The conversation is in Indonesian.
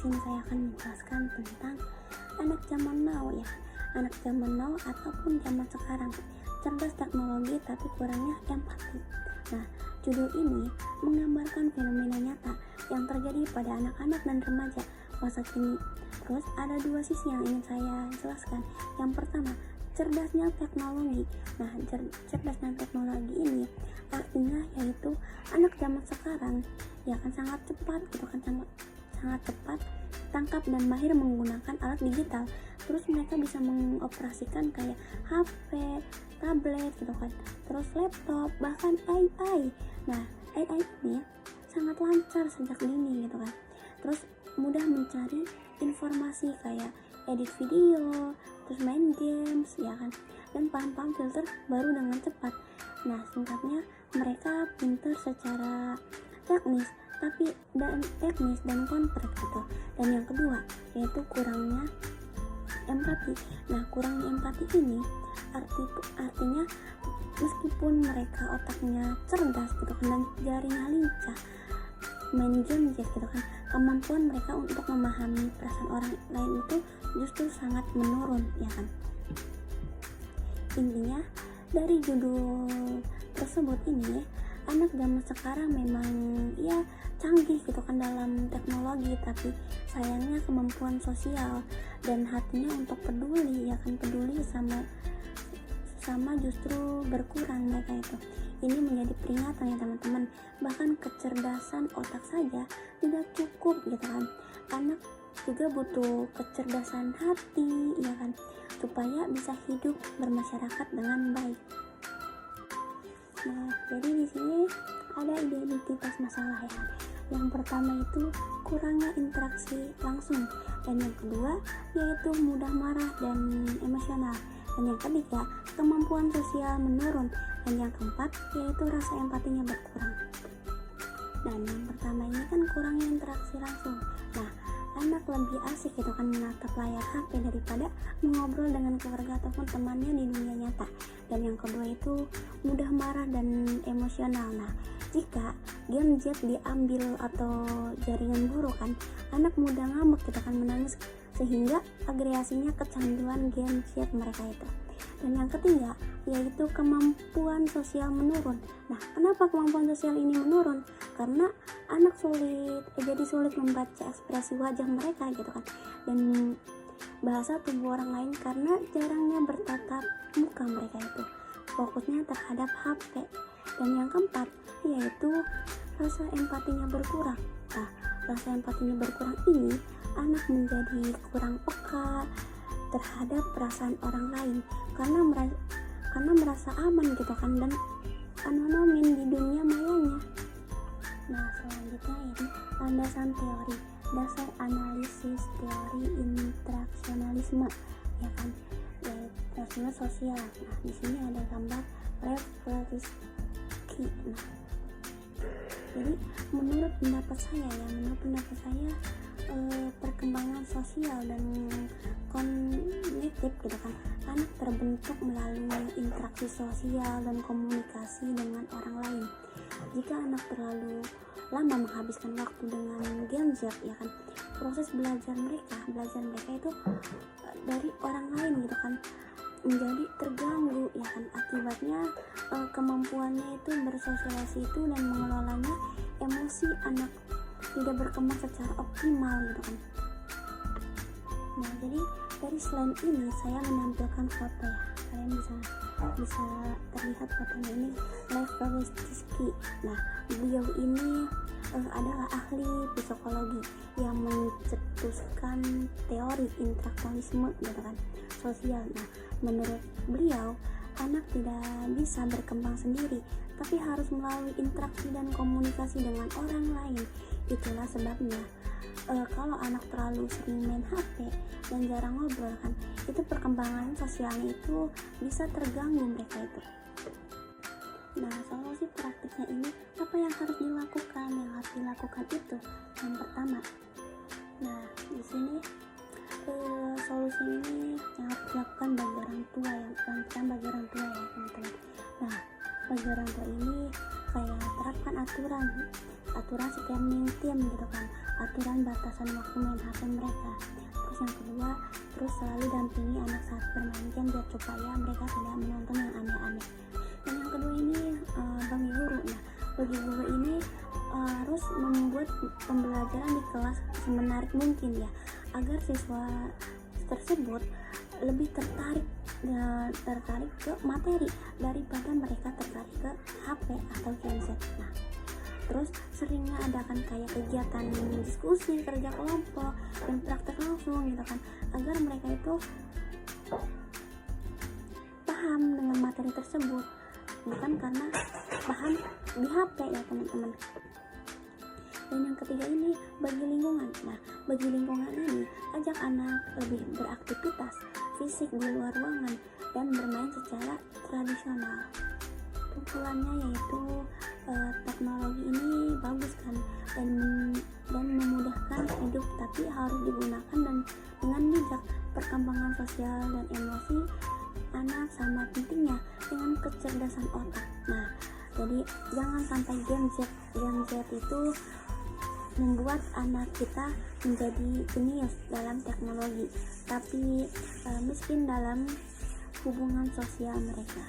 sini saya akan menjelaskan tentang anak zaman now ya. Anak zaman now ataupun zaman sekarang, cerdas teknologi tapi kurangnya empati. Nah, judul ini menggambarkan fenomena nyata yang terjadi pada anak-anak dan remaja masa kini. Terus ada dua sisi yang ingin saya jelaskan. Yang pertama, cerdasnya teknologi. Nah, cerdasnya teknologi ini artinya yaitu anak zaman sekarang ya kan sangat cepat gitu kan, sangat cepat tangkap dan mahir menggunakan alat digital. Terus mereka bisa mengoperasikan kayak HP, tablet gitu kan, terus laptop, bahkan AI. Nah, AI ini sangat lancar sejak dini gitu kan. Terus mudah mencari informasi kayak edit video, terus main games ya kan, dan paham-paham filter baru dengan cepat. Nah, singkatnya mereka pintar secara teknis dan kompleks gitu. Dan yang kedua yaitu kurangnya empati. Nah, kurangnya empati ini artinya meskipun mereka otaknya cerdas gitu kan dan jarinya lincah main game gitu kan, kemampuan mereka untuk memahami perasaan orang lain itu justru sangat menurun ya kan. Intinya dari judul tersebut ini, anak zaman sekarang memang ya canggih gitu kan dalam teknologi, tapi sayangnya kemampuan sosial dan hatinya untuk peduli ya kan, peduli sama justru berkurang mereka itu. Ini menjadi peringatan ya teman-teman, bahkan kecerdasan otak saja tidak cukup gitu kan. Anak juga butuh kecerdasan hati ya kan, supaya bisa hidup bermasyarakat dengan baik. Nah, jadi di sini ada identitas masalah ya. Yang pertama itu kurangnya interaksi langsung, dan yang kedua yaitu mudah marah dan emosional, dan yang ketiga kemampuan sosial menurun, dan yang keempat yaitu rasa empatinya berkurang. Dan yang pertama ini kan kurangnya interaksi langsung. Nah, anak lebih asik gitu kan menatap layar HP daripada mengobrol dengan keluarga ataupun temannya di dunia nyata. Dan yang kedua itu mudah marah dan emosional. Nah, jika gadget diambil atau jaringan buruk kan, anak mudah ngamuk gitu kan, menangis sehingga agregasinya kecanduan gadget mereka itu. Dan yang ketiga yaitu kemampuan sosial menurun. Nah, kenapa kemampuan sosial ini menurun? Karena anak jadi sulit membaca ekspresi wajah mereka gitu kan, dan bahasa tubuh orang lain karena jarangnya bertatap muka mereka itu. Fokusnya terhadap HP. Dan yang keempat yaitu rasa empatinya berkurang. Nah, rasa empatinya berkurang ini anak menjadi kurang peka terhadap perasaan orang lain karena merasa aman gitu kan, dan anonim di dunia mayanya. Nah, selanjutnya ini landasan teori, dasar analisis teori interaksionalisme ya kan, yaitu sosial. Nah, di sini ada gambar Lev Blavatsky. Nah, jadi menurut pendapat saya perkembangan sosial dan kognitif gitu kan, anak terbentuk melalui interaksi sosial dan komunikasi dengan orang lain. Jika anak terlalu lama menghabiskan waktu dengan gadget ya kan, proses belajar mereka itu dari orang lain gitu kan menjadi terganggu ya kan. Akibatnya kemampuannya itu bersosialisasi itu dan mengelolanya emosi anak tidak berkembang secara optimal gitu kan. Nah, jadi dari slide ini saya menampilkan foto ya, kalian bisa terlihat fotonya ini Lev Blavatsky. Nah, beliau ini adalah ahli psikologi yang mencetuskan teori interaksionalisme gitu kan, sosial. Nah, menurut beliau anak tidak bisa berkembang sendiri, tapi harus melalui interaksi dan komunikasi dengan orang lain. Itulah sebabnya kalau anak terlalu sering main HP dan jarang ngobrol kan, itu perkembangan sosialnya itu bisa terganggu mereka itu. Nah, solusi praktiknya ini apa yang harus dilakukan? Yang harus dilakukan itu yang pertama. Nah, di sini solusi ini yang harus dilakukan bagi orang tua ya teman-teman. Nah, bagi orang tua ini kayak terapkan aturan aturan screening tim gitu kan, aturan batasan waktu main HP mereka. Terus yang kedua, terus selalu dampingi anak saat bermain game biar supaya mereka tidak menonton yang aneh-aneh. Dan yang kedua ini bagi guru. Nah, bagi guru ini harus membuat pembelajaran di kelas semenarik mungkin ya, agar siswa tersebut lebih tertarik ke materi daripada mereka tertarik ke HP atau gadget. Nah, terus seringnya adakan kayak kegiatan diskusi, kerja kelompok, dan praktek langsung gitu kan, agar mereka itu paham dengan materi tersebut, bukan karena paham di HP ya teman-teman. Dan yang ketiga ini bagi lingkungan. Nah, bagi lingkungan ini ajak anak lebih beraktivitas fisik di luar ruangan dan bermain secara tradisional. Kumpulannya yaitu teknologi ini bagus kan, dan memudahkan hidup, tapi harus digunakan dan dengan bijak. Perkembangan sosial dan emosi anak sama pentingnya dengan kecerdasan otak. Nah, jadi jangan sampai game Z itu membuat anak kita menjadi jenius dalam teknologi, tapi miskin dalam hubungan sosial mereka.